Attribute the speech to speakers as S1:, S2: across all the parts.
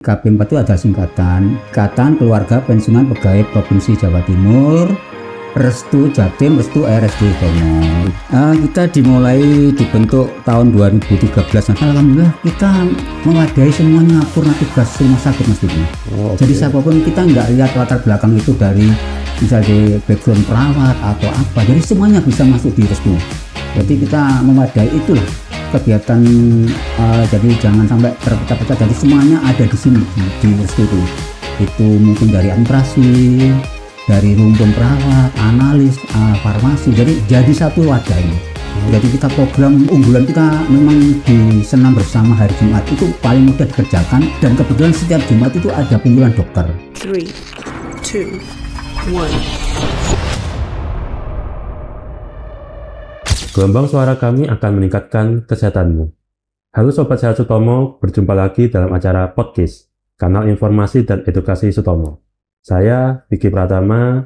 S1: IKP 4 itu adalah singkatan Ikatan Keluarga Pensiunan Pegawai Provinsi Jawa Timur, Restu Jatim, Restu RSD Tomo. Kita dimulai dibentuk tahun 2013. Alhamdulillah kita mewadahi semuanya purna tugas rumah sakit Mas Diki. Jadi siapapun kita nggak lihat latar belakang itu dari misalnya background perawat atau apa. Jadi semuanya bisa masuk di Restu. Jadi kita memadai itulah kegiatan, jadi jangan sampai terpecah-pecah. Jadi semuanya ada di sini di Restu itu mungkin dari administrasi, dari rumpun perawat, analis, farmasi. Jadi satu wadah ini. Jadi kita program unggulan kita memang di senam bersama hari Jumat itu paling mudah dikerjakan, dan kebetulan setiap Jumat itu ada pengumpulan dokter.
S2: 3, 2, 1.
S3: Gelombang suara kami akan meningkatkan kesehatanmu. Halo Sobat Sehat Sutomo, berjumpa lagi dalam acara podcast, kanal informasi dan edukasi Sutomo. Saya, Vicky Pratama,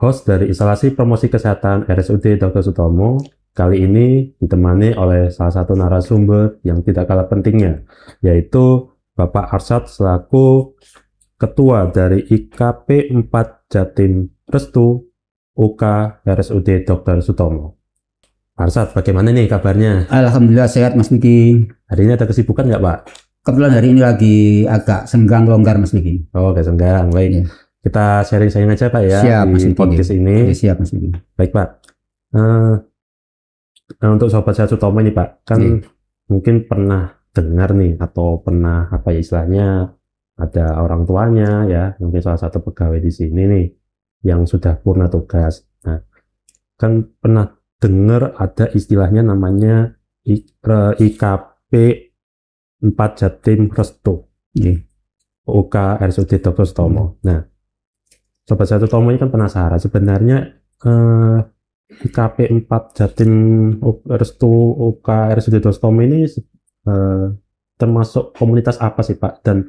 S3: host dari Instalasi Promosi Kesehatan RSUD Dr. Sutomo. Kali ini ditemani oleh salah satu narasumber yang tidak kalah pentingnya, yaitu Bapak Arsyad selaku Ketua dari IKP 4 Jatim Restu UK RSUD Dr. Sutomo. Arsyad, bagaimana nih kabarnya?
S1: Alhamdulillah sehat Mas Diki.
S3: Hari ini ada kesibukan nggak Pak?
S1: Kebetulan hari ini lagi agak senggang longgar Mas Diki.
S3: Oh, agak senggang, baik.
S1: Ya.
S3: Kita sharing-sharing aja Pak ya.
S1: Siap, Mas
S3: di
S1: Diki.
S3: podcast ini.
S1: Ya, siap Mas Diki.
S3: Baik Pak. Untuk Sobat Sehat Sutomo ini Pak, kan mungkin pernah dengar nih atau pernah apa ya istilahnya, ada orang tuanya ya, mungkin salah satu pegawai di sini nih yang sudah purna tugas. Nah, kan pernah dengar ada istilahnya namanya IKP 4 Jatim Restu UK RSUD Dr. Sutomo. Nah, Sobat Sehat Sutomo ini kan penasaran sebenarnya IKP 4 Jatim Restu UK RSUD Dr. Sutomo ini termasuk komunitas apa sih Pak, dan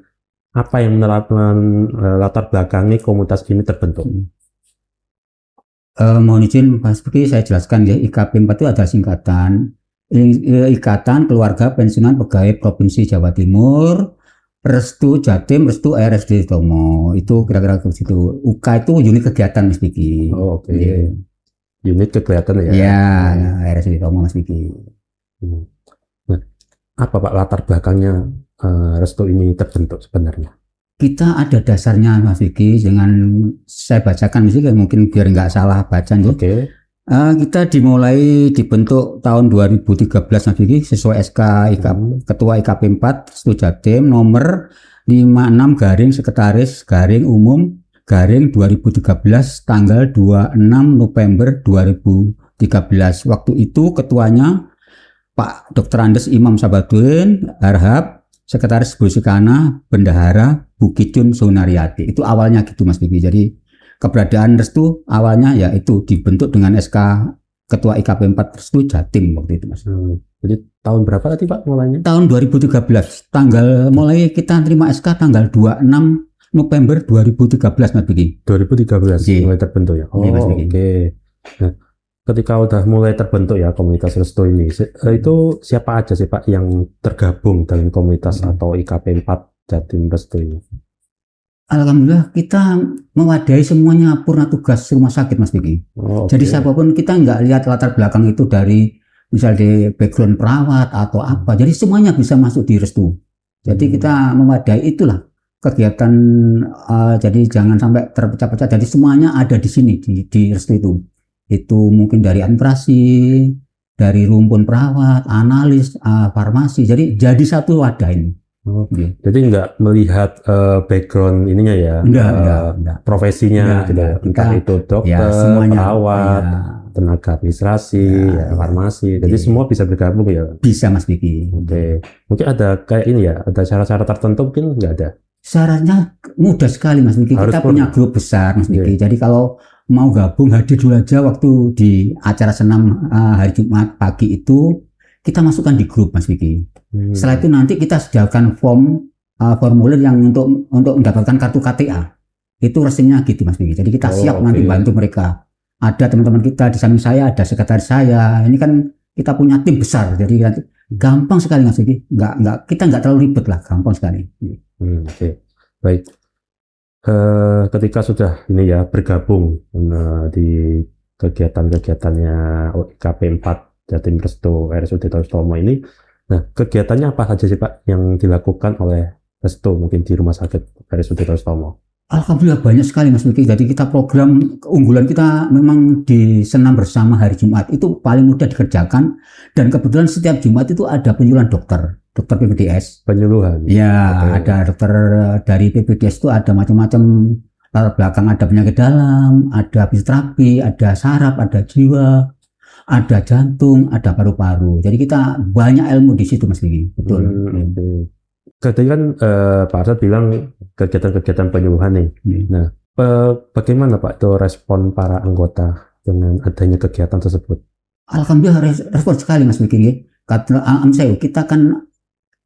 S3: apa yang latar belakangi komunitas ini terbentuk?
S1: Mohon izin Mas Diki, saya jelaskan ya. IKP 4 itu adalah singkatan Ikatan Keluarga Pensiunan Pegawai Provinsi Jawa Timur, Restu Jatim, Restu RSD Tomo. Itu kira-kira ke situ. UK itu unit kegiatan Mas Diki.
S3: Oh, oke. Unit kegiatan ya?
S1: Ya, RSD Tomo Mas Diki.
S3: Nah, apa Pak latar belakangnya Restu ini terbentuk sebenarnya?
S1: Kita ada dasarnya Mas Diki, dengan saya bacakan mungkin biar nggak salah baca.
S3: Oke.
S1: Kita dimulai dibentuk tahun 2013 Mas Diki sesuai SK Ketua IKP 4 Restu Jatim nomor 56 garing Sekretaris garing Umum garing 2013 tanggal 26 November 2013. Waktu itu ketuanya Pak Dr. Andes Imam Sabadudin Harhab, Sekretaris Busikana Bendahara Bukitun Sunariati. Itu awalnya gitu Mas Diki. Jadi keberadaan Restu awalnya ya itu dibentuk dengan SK Ketua IKP 4 Restu Jatim waktu itu Mas.
S3: Jadi tahun berapa tadi Pak mulainya?
S1: Tahun 2013. Tanggal mulai kita terima SK tanggal 26 November 2013 Mas Diki.
S3: 2013 mulai terbentuk ya. Oh, oke. Nah, ketika udah mulai terbentuk ya komunitas Restu ini, itu siapa aja sih Pak yang tergabung dalam komunitas atau IKP 4 Jatim Restu ini?
S1: Alhamdulillah kita mewadahi semuanya purna tugas rumah sakit Mas Diki. Jadi siapapun kita nggak lihat latar belakang itu dari misalnya background perawat atau apa. Jadi semuanya bisa masuk di Restu. Jadi kita memadai itulah kegiatan, jadi jangan sampai terpecah-pecah. Jadi semuanya ada di sini di Restu itu mungkin dari administrasi, dari rumpun perawat, analis, farmasi. Jadi satu wadah ini.
S3: Jadi nggak melihat background ininya ya,
S1: enggak.
S3: profesinya, entah itu dokter, perawat, tenaga administrasi, farmasi. Jadi semua bisa bergabung ya.
S1: Bisa Mas Diki.
S3: Oke. Mungkin ada kayak ini ya, ada syarat-syarat tertentu mungkin nggak ada?
S1: Syaratnya mudah sekali Mas Diki. Kita punya grup besar Mas Diki. Jadi kalau mau gabung hadir dulu aja waktu di acara senam hari Jumat pagi itu kita masukkan di grup Mas Diki. Setelah itu nanti kita sediakan formulir yang untuk mendapatkan kartu KTA. Itu resminya gitu Mas Diki. Jadi kita siap nanti bantu mereka. Ada teman-teman kita di samping saya, ada sekretaris saya. Ini kan kita punya tim besar. Jadi Gampang sekali Mas Vicky. Kita nggak terlalu ribet lah, gampang sekali.
S3: Oke. Baik. Ketika sudah ini ya bergabung di kegiatan-kegiatannya OIKP 4 Jatim Restu RSUD Tomo ini, nah kegiatannya apa saja sih Pak yang dilakukan oleh Restu mungkin di rumah sakit RSUD Tomo?
S1: Alhamdulillah banyak sekali Mas Vicky. Jadi kita program keunggulan kita memang di senam bersama hari Jumat itu paling mudah dikerjakan, dan kebetulan setiap Jumat itu ada penyuluhan dokter PPDS.
S3: Penyuluhan.
S1: Ya, ada dokter dari PPDS itu ada macam-macam latar belakang, ada penyakit dalam, ada fisioterapi, ada saraf, ada jiwa, ada jantung, ada paru-paru. Jadi kita banyak ilmu di situ Mas Vicky. Betul.
S3: Tadi kan Pak Arsad bilang kegiatan-kegiatan penyuluhan nih. Nah, bagaimana Pak itu respon para anggota dengan adanya kegiatan tersebut?
S1: Alhamdulillah respon sekali Mas Vicky. Kita kan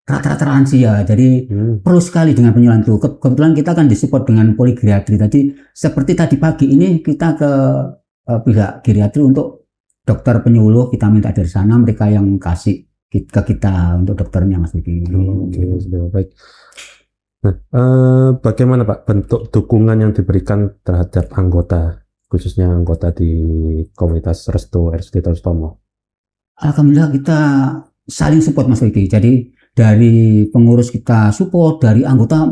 S1: rata-rata lansia, jadi perlu sekali dengan penyuluhan itu. Kebetulan kita kan disupport dengan poligeriatri. Tadi seperti tadi pagi ini kita ke pihak geriatri untuk dokter penyuluh, kita minta dari sana, mereka yang kasih ke kita untuk dokternya Mas Vicky.
S3: Oke, sudah baik. Nah, bagaimana Pak bentuk dukungan yang diberikan terhadap anggota, khususnya anggota di komunitas Restu RSUD Tomo?
S1: Alhamdulillah kita saling support Mas Vicky. Jadi dari pengurus kita support, dari anggota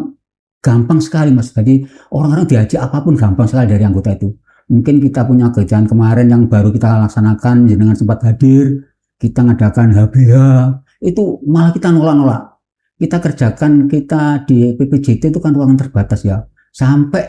S1: gampang sekali Mas. Jadi orang-orang diajak apapun gampang sekali dari anggota itu. Mungkin kita punya kerjaan kemarin yang baru kita laksanakan, jenengan sempat hadir, kita ngadakan HBH, itu malah kita nolak-nolak. Kita kerjakan, kita di PPJT itu kan ruangan terbatas ya. Sampai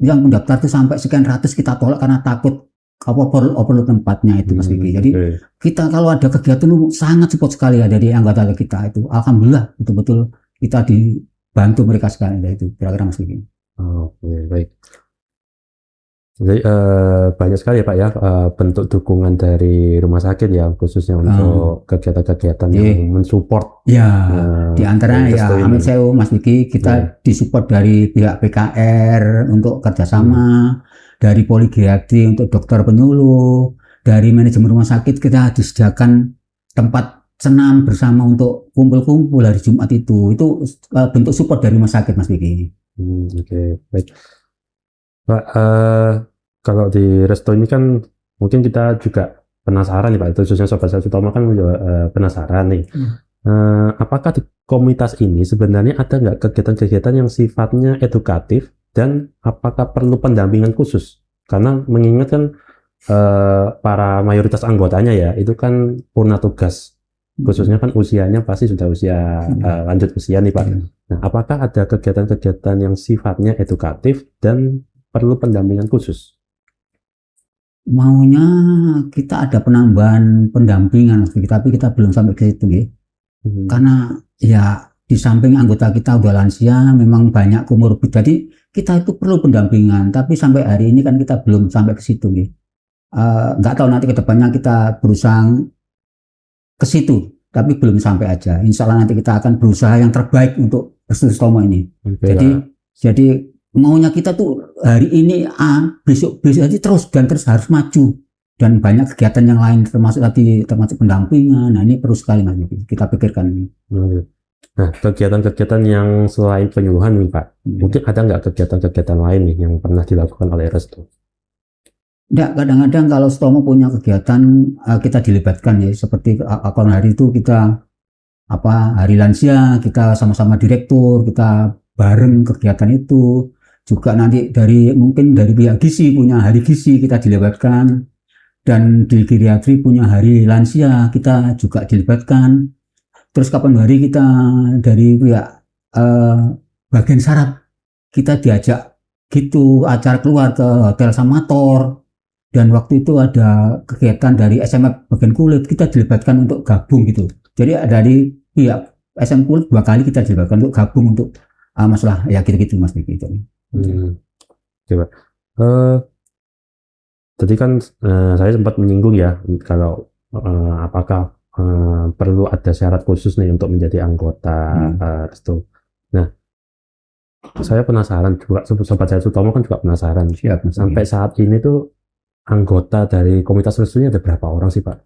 S1: yang mendaftar itu sampai sekian ratus kita tolak karena takut overload tempatnya itu Mas Vicky. Jadi kita kalau ada kegiatan itu sangat support sekali ya dari anggota kita itu. Alhamdulillah betul-betul kita dibantu mereka sekali dari itu. Kira-kira Mas Vicky.
S3: Oke, baik. Jadi banyak sekali ya Pak ya bentuk dukungan dari rumah sakit ya, khususnya untuk kegiatan-kegiatan yang mensupport.
S1: Ya, di antaranya ya Amin Sewu Mas Vicky, kita disupport dari pihak PKR untuk kerjasama, dari poligeriatri untuk dokter penyuluh, dari manajemen rumah sakit kita disediakan tempat senam bersama untuk kumpul-kumpul hari Jumat itu bentuk support dari rumah sakit Mas Vicky.
S3: Oke, baik. Pak, kalau di Resto ini kan mungkin kita juga penasaran nih Pak, khususnya Sobat Sehat Utama kan juga penasaran nih. Apakah di komunitas ini sebenarnya ada nggak kegiatan-kegiatan yang sifatnya edukatif, dan apakah perlu pendampingan khusus? Karena mengingat kan para mayoritas anggotanya ya itu kan purna tugas, khususnya kan usianya pasti sudah usia lanjut usia nih Pak. Nah, apakah ada kegiatan-kegiatan yang sifatnya edukatif dan perlu pendampingan khusus?
S1: Maunya kita ada penambahan pendampingan, tapi kita belum sampai ke situ ya. Karena ya di samping anggota kita udah lansia, memang banyak komorbid, jadi kita itu perlu pendampingan. Tapi sampai hari ini kan kita belum sampai ke situ ya. Nggak tahu nanti kedepannya kita berusaha ke situ, tapi belum sampai aja. Insya Allah nanti kita akan berusaha yang terbaik untuk RSUD Tomo ini. Jadi maunya kita tuh hari ini besok aja terus harus maju, dan banyak kegiatan yang lain termasuk pendampingan. Nah ini perlu sekali Mas, kita pikirkan ini.
S3: Nah, kegiatan-kegiatan yang selain penyuluhan nih Pak, mungkin ada nggak kegiatan-kegiatan lain nih yang pernah dilakukan oleh Restu?
S1: Enggak, kadang-kadang kalau Stomo punya kegiatan kita dilibatkan ya, seperti kalau hari itu kita hari lansia, kita sama-sama direktur, kita bareng kegiatan itu. Juga nanti mungkin dari pihak gizi punya hari gizi kita dilibatkan, dan di geriatri punya hari lansia kita juga dilibatkan. Terus kapan hari kita dari pihak bagian saraf kita diajak gitu acara keluar ke hotel Samator, dan waktu itu ada kegiatan dari SMF bagian kulit kita dilibatkan untuk gabung gitu. Jadi dari pihak SM kulit 2 kali kita dilibatkan untuk gabung untuk masalah ya gitu-gitu Mas Vicky.
S3: Coba. Tadi kan saya sempat menyinggung ya kalau apakah perlu ada syarat khusus nih untuk menjadi anggota Restu. Nah, saya penasaran juga, Sobat Sehat Utama kan juga penasaran. Sampai saat ini tuh anggota dari komunitas Restu ini ada berapa orang sih Pak?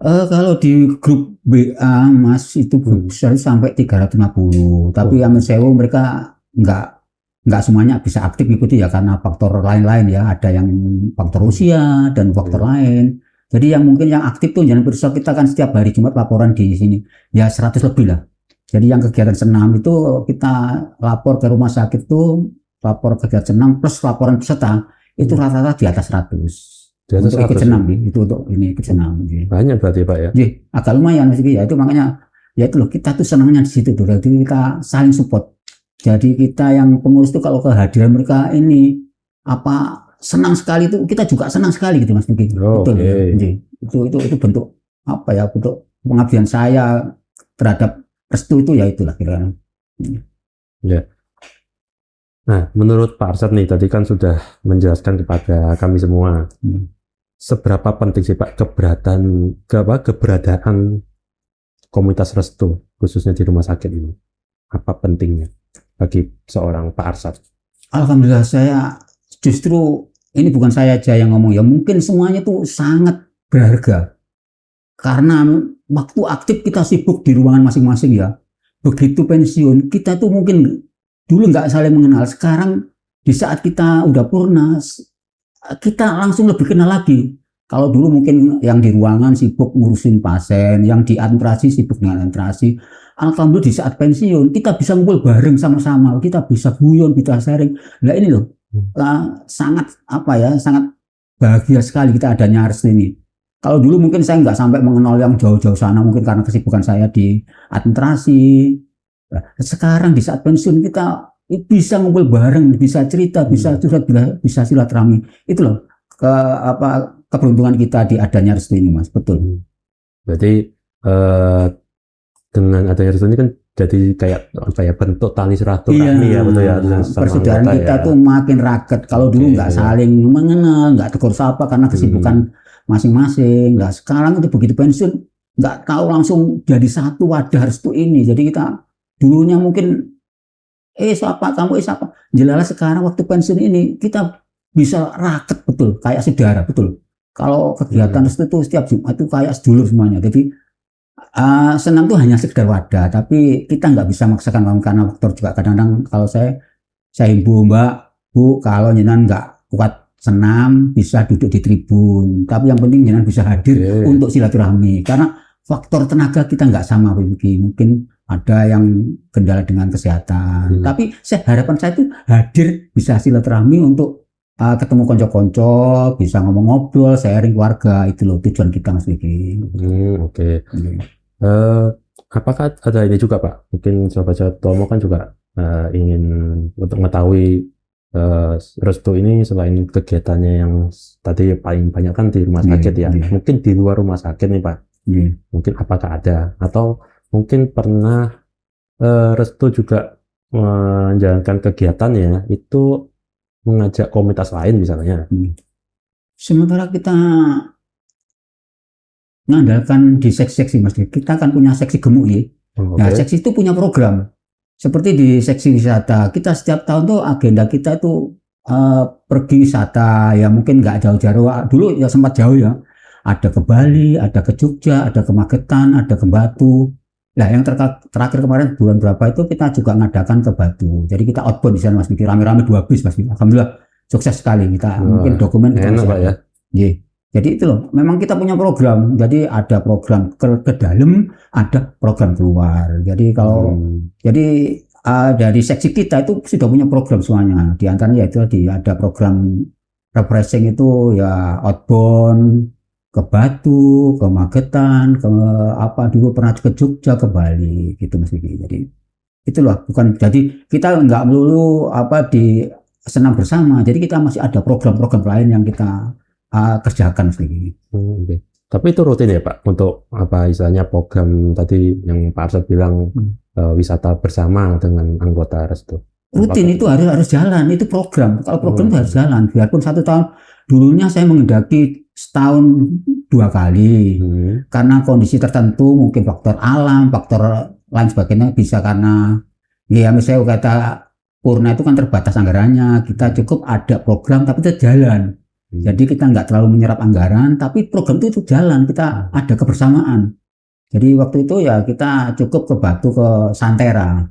S1: Kalau di grup WA Mas itu bisa sampai 350, tapi yang sewu mereka nggak semuanya bisa aktif ikuti ya karena faktor lain-lain ya, ada yang faktor usia dan faktor lain. Jadi yang mungkin yang aktif tuh jangan berusaha, kita kan setiap hari Jumat laporan di sini ya 100 lebih lah. Jadi yang kegiatan senam itu kita lapor ke rumah sakit tuh, lapor kegiatan senam plus laporan peserta itu rata-rata di atas 100.
S3: Di atas
S1: Untuk ikut
S3: 100
S1: senam
S3: ya?
S1: itu untuk ini ikut senam.
S3: Banyak berarti Pak ya?
S1: Jadi agak lumayan Mas Iki, ya itu makanya ya itu loh, kita tuh senangnya di situ tuh. Jadi kita saling support. Jadi kita yang pengurus tuh kalau kehadiran mereka ini apa senang sekali, itu kita juga senang sekali gitu Mas Iki. Betul. Jadi, itu bentuk apa ya, bentuk pengabdian saya terhadap restu itu ya itulah kira-kira.
S3: Ya. Nah, menurut Pak Arsyad nih, tadi kan sudah menjelaskan kepada kami semua, seberapa penting sih Pak keberadaan komunitas restu, khususnya di rumah sakit ini? Apa pentingnya bagi seorang Pak Arsyad?
S1: Alhamdulillah, saya justru ini bukan saya aja yang ngomong ya, mungkin semuanya tuh sangat berharga. Karena waktu aktif kita sibuk di ruangan masing-masing ya. Begitu pensiun, kita tuh mungkin dulu nggak saling mengenal. Sekarang di saat kita udah purna, kita langsung lebih kenal lagi. Kalau dulu mungkin yang di ruangan sibuk ngurusin pasien, yang di administrasi sibuk dengan administrasi. Alhamdulillah di saat pensiun, kita bisa ngumpul bareng sama-sama. Kita bisa guyon, bisa sharing. Nah ini loh, sangat apa ya, sangat bahagia sekali kita adanya restu ini. Kalau dulu mungkin saya nggak sampai mengenal yang jauh-jauh sana, mungkin karena kesibukan saya di administrasi. Nah, sekarang di saat pensiun kita bisa ngumpul bareng, bisa cerita, bisa curhat, bisa silaturahmi. Itu loh keberuntungan kita di adanya restu ini, Mas. Betul.
S3: Berarti dengan adanya restu ini kan jadi kayak apa ya, bentuk tali silaturahmi ya, betul ya.
S1: Persaudaraan kita tuh makin raket. Kalau dulu nggak saling mengenal, nggak tegur sapa karena kesibukan masing-masing. Nah, sekarang itu begitu pensiun nggak tahu langsung jadi satu wadah restu ini. Jadi kita dulunya mungkin siapa kamu, siapa. Jelas sekarang waktu pensiun ini kita bisa raket betul, kayak saudara betul. Kalau kegiatan restu itu setiap Jumat itu kayak sedulur semuanya. Jadi senam itu hanya sekedar wadah, tapi kita nggak bisa maksakan karena faktor juga kadang-kadang kalau saya himbau Mbak, Bu, kalau jenengan nggak kuat senam bisa duduk di tribun, tapi yang penting jangan bisa hadir untuk silaturahmi karena faktor tenaga kita nggak sama mungkin ada yang kendala dengan kesehatan, tapi harapan saya itu hadir bisa silaturahmi untuk ketemu konco-konco, bisa ngomong ngobrol, sharing keluarga, itu loh tujuan kita Mas Vicky.
S3: Oke. Apakah ada ini juga Pak? Mungkin Sobat Tomo kan juga ingin untuk mengetahui restu ini selain kegiatannya yang tadi paling banyak kan di rumah sakit ya, mungkin di luar rumah sakit nih Pak, mungkin apakah ada atau mungkin pernah restu juga menjalankan kegiatannya itu mengajak komunitas lain misalnya?
S1: Sementara kita mengandalkan di seksi-seksi Mas, kita kan punya seksi gemuk ya. Nah seksi itu punya program. Seperti di seksi wisata, kita setiap tahun tuh agenda kita itu pergi wisata, ya mungkin nggak jauh-jauh, dulu ya sempat jauh ya, ada ke Bali, ada ke Jogja, ada ke Magetan, ada ke Batu. Nah yang terakhir kemarin bulan berapa itu kita juga ngadakan ke Batu, jadi kita outbound di sana Mas, rame-rame 2 bis Mas, alhamdulillah sukses sekali kita. Mungkin dokumen kita
S3: enak Pak ya.
S1: Jadi itu loh, memang kita punya program. Jadi ada program ke dalam, ada program keluar. Jadi kalau dari seksi kita itu sudah punya program semuanya. Di antaranya itu ada program refreshing itu ya outbound ke Batu, ke Magetan, ke dulu pernah ke Jogja, ke Bali gitu Mas Vicky. Jadi itulah, bukan jadi kita nggak melulu di senam bersama. Jadi kita masih ada program-program lain yang kita kerjakan sendiri.
S3: Tapi itu rutin ya Pak untuk istilahnya program tadi yang Pak Arsyad bilang wisata bersama dengan anggota restu?
S1: Rutin itu harus jalan, itu program. Kalau program itu harus jalan. Biarpun 1 tahun, dulunya saya mengendaki setahun 2 kali karena kondisi tertentu, mungkin faktor alam, faktor lain sebagainya, bisa karena ya misalnya kata purna itu kan terbatas anggarannya, kita cukup ada program tapi itu jalan. Jadi kita nggak terlalu menyerap anggaran, tapi program itu jalan, kita ada kebersamaan. Jadi waktu itu ya kita cukup ke Batu, ke Santera.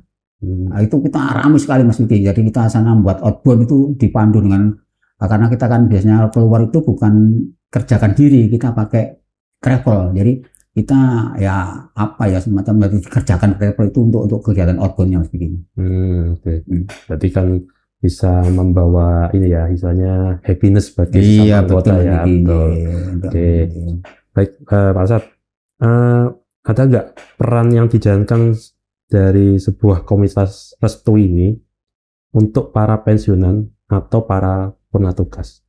S1: Nah, itu kita ramai sekali Mas Vicky. Jadi kita sana buat outbound itu dipandu dengan, karena kita kan biasanya keluar itu bukan kerjakan diri, kita pakai travel. Jadi kita ya apa ya semacam dari kerjakan travel itu untuk kegiatan outboundnya Mas Vicky.
S3: Oke. Berarti kan bisa membawa ini ya, istilahnya happiness bagi sesama anggota ya. Betul. Oke. Baik, Pak Arsad, ada nggak peran yang dijalankan dari sebuah komunitas restu ini untuk para pensiunan atau para purna tugas?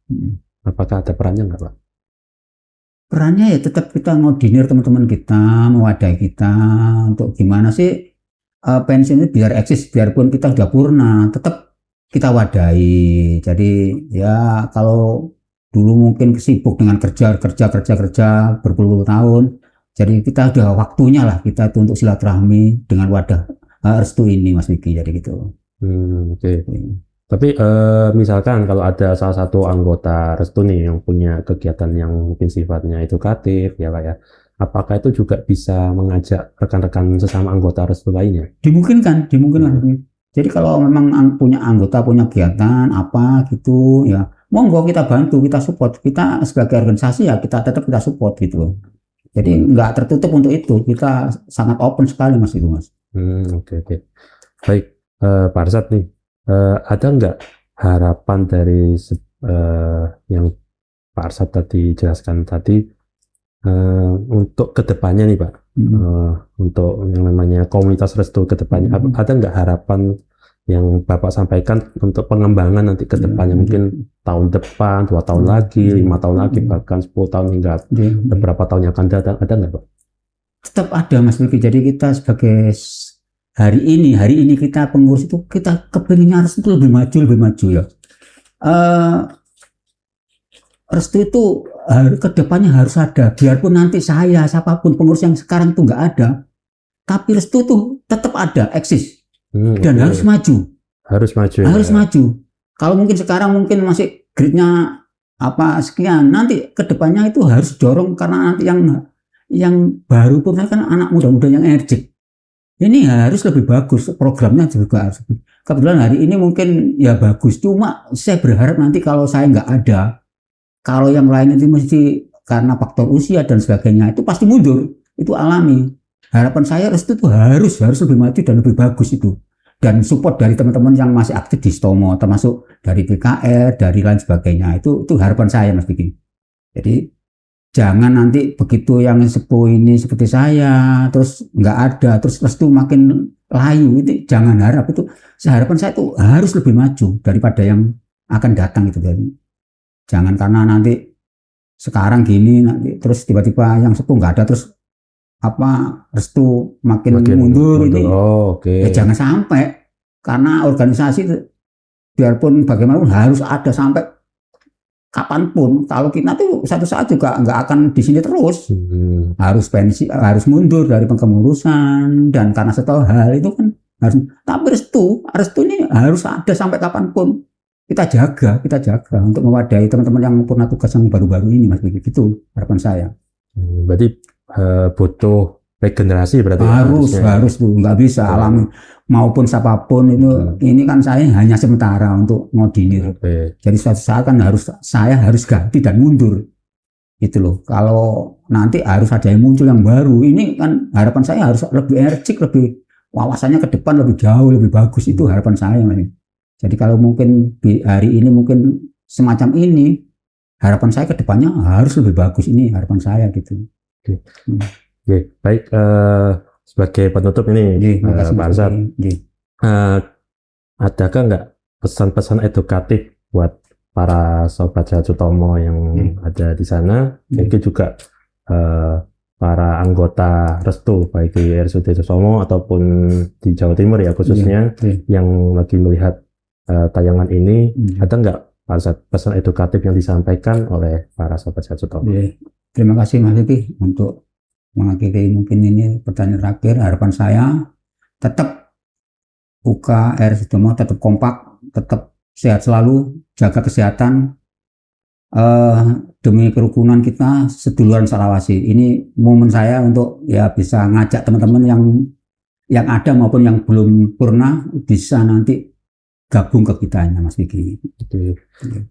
S3: Apakah ada perannya nggak, Pak?
S1: Perannya ya tetap kita ngodinir teman-teman kita, mewadahi kita untuk gimana sih pensiun itu biar eksis, biarpun kita udah purna, tetap kita wadahi. Jadi ya kalau dulu mungkin sibuk dengan kerja berpuluh-puluh tahun, jadi kita udah waktunya lah kita itu untuk silaturahmi dengan wadah restu ini Mas Vicky, jadi gitu.
S3: Oke. Tapi misalkan kalau ada salah satu anggota restu nih yang punya kegiatan yang mungkin sifatnya edukatif ya Pak ya, apakah itu juga bisa mengajak rekan-rekan sesama anggota restu lainnya?
S1: Dimungkinkan. Jadi kalau memang punya anggota punya kegiatan apa gitu ya, monggo kita bantu, kita support. Kita sebagai organisasi ya kita tetap kita support gitu. Jadi nggak tertutup untuk itu, kita sangat open sekali Mas itu Mas.
S3: Oke. Baik, Pak Arsad nih. Ada nggak harapan dari yang Pak Arsad tadi jelaskan tadi untuk kedepannya nih Pak, untuk yang namanya komunitas restu kedepannya, ada nggak harapan yang Bapak sampaikan untuk pengembangan nanti kedepannya, mungkin tahun depan, 2 tahun lagi, 5 tahun lagi, bahkan 10 tahun hingga beberapa tahun yang akan datang, ada nggak Pak?
S1: Tetap ada Mas Vicky. Jadi kita sebagai hari ini kita pengurus itu kita kepinginnya restu itu lebih maju ya. Restu itu kedepannya harus ada, biarpun nanti saya siapapun pengurus yang sekarang itu nggak ada, tapi restu itu tetap ada, eksis dan harus maju.
S3: Harus
S1: maju. Kalau mungkin sekarang mungkin masih grade-nya apa sekian, nanti kedepannya itu harus dorong, karena nanti yang baru pun kan anak muda-muda yang energik. Ini harus lebih bagus, programnya juga harus. Kebetulan hari ini mungkin ya bagus, cuma saya berharap nanti kalau saya nggak ada, kalau yang lain itu mesti karena faktor usia dan sebagainya itu pasti mundur, itu alami. Harapan saya restu itu harus lebih maju dan lebih bagus itu, dan support dari teman-teman yang masih aktif di Stomo, termasuk dari PKR, dari lain sebagainya, itu harapan saya Mas Vicky. Jadi jangan nanti begitu yang sepuh ini seperti saya terus nggak ada, terus restu makin layu, itu jangan harap. Itu harapan saya itu harus lebih maju daripada yang akan datang itu. Jadi jangan karena nanti sekarang gini nanti terus tiba-tiba yang sepuh nggak ada, terus restu makin mundur. Ini ya jangan sampai, karena organisasi biarpun bagaimanapun harus ada sampai kapanpun. Kalau kita tuh satu saat juga nggak akan di sini terus, harus pensi, harus mundur dari pengemurusan, dan karena satu hal itu kan harus. Tapi restu ini harus ada sampai kapanpun. Kita jaga untuk mewadahi teman-teman yang purna tugas yang baru-baru ini Mas, begitu harapan saya.
S3: Berarti butuh regenerasi berarti
S1: harus tuh, nggak bisa alami maupun siapapun itu. Ini kan saya hanya sementara untuk ngodinir. Jadi suatu saat kan saya harus ganti dan mundur itu loh. Kalau nanti harus ada yang muncul yang baru, ini kan harapan saya harus lebih energik, lebih wawasannya ke depan lebih jauh lebih bagus, itu harapan saya Mas. Jadi kalau mungkin hari ini mungkin semacam ini, harapan saya ke depannya harus lebih bagus, ini harapan saya gitu.
S3: Oke, baik, sebagai penutup ini Pak Arsad, adakah nggak pesan-pesan edukatif buat para sobat Sehat Sutomo yang ada di sana, mungkin juga para anggota restu baik di RSUD Sutomo ataupun di Jawa Timur ya khususnya, yang lagi melihat tayangan ini, ada nggak Pak Arsad pesan edukatif yang disampaikan oleh para sobat Sehat Sutomo?
S1: Terima kasih Mas Vicky untuk mengakhiri mungkin ini pertanyaan terakhir. Harapan saya tetap RSUD Sutomo tetap kompak, tetap sehat selalu, jaga kesehatan, demi kerukunan kita seduluran Salawasi. Ini momen saya untuk ya bisa ngajak teman-teman yang ada maupun yang belum purna bisa nanti gabung ke kita ya Mas Vicky.
S3: Oke.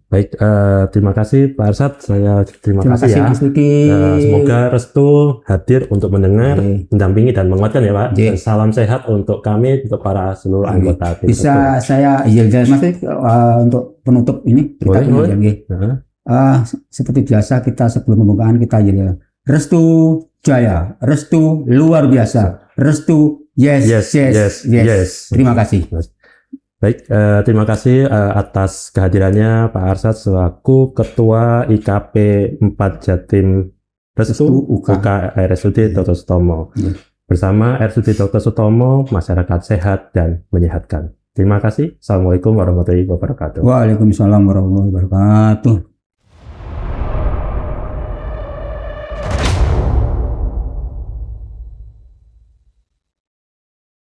S3: Baik, terima kasih Pak Arsyad. Saya terima kasih ya.
S1: Mas Vicky.
S3: Semoga Restu hadir untuk mendengar, mendampingi dan menguatkan ya Pak.
S1: Oke.
S3: Dan salam sehat untuk kami, untuk para seluruh anggota tim
S1: Bisa
S3: Restu.
S1: saya Mas Vicky, untuk penutup ini kita
S3: Boleh.
S1: seperti biasa kita sebelum pembukaan kita ya Restu Jaya, Restu luar biasa, Restu yes. Terima kasih.
S3: Baik, terima kasih atas kehadirannya Pak Arsyad selaku Ketua IKP 4 Jatim Restu UK RSUD Dr. Sutomo. Bersama RSUD Dr. Sutomo, masyarakat sehat dan menyehatkan. Terima kasih. Assalamualaikum warahmatullahi wabarakatuh.
S1: Waalaikumsalam warahmatullahi wabarakatuh.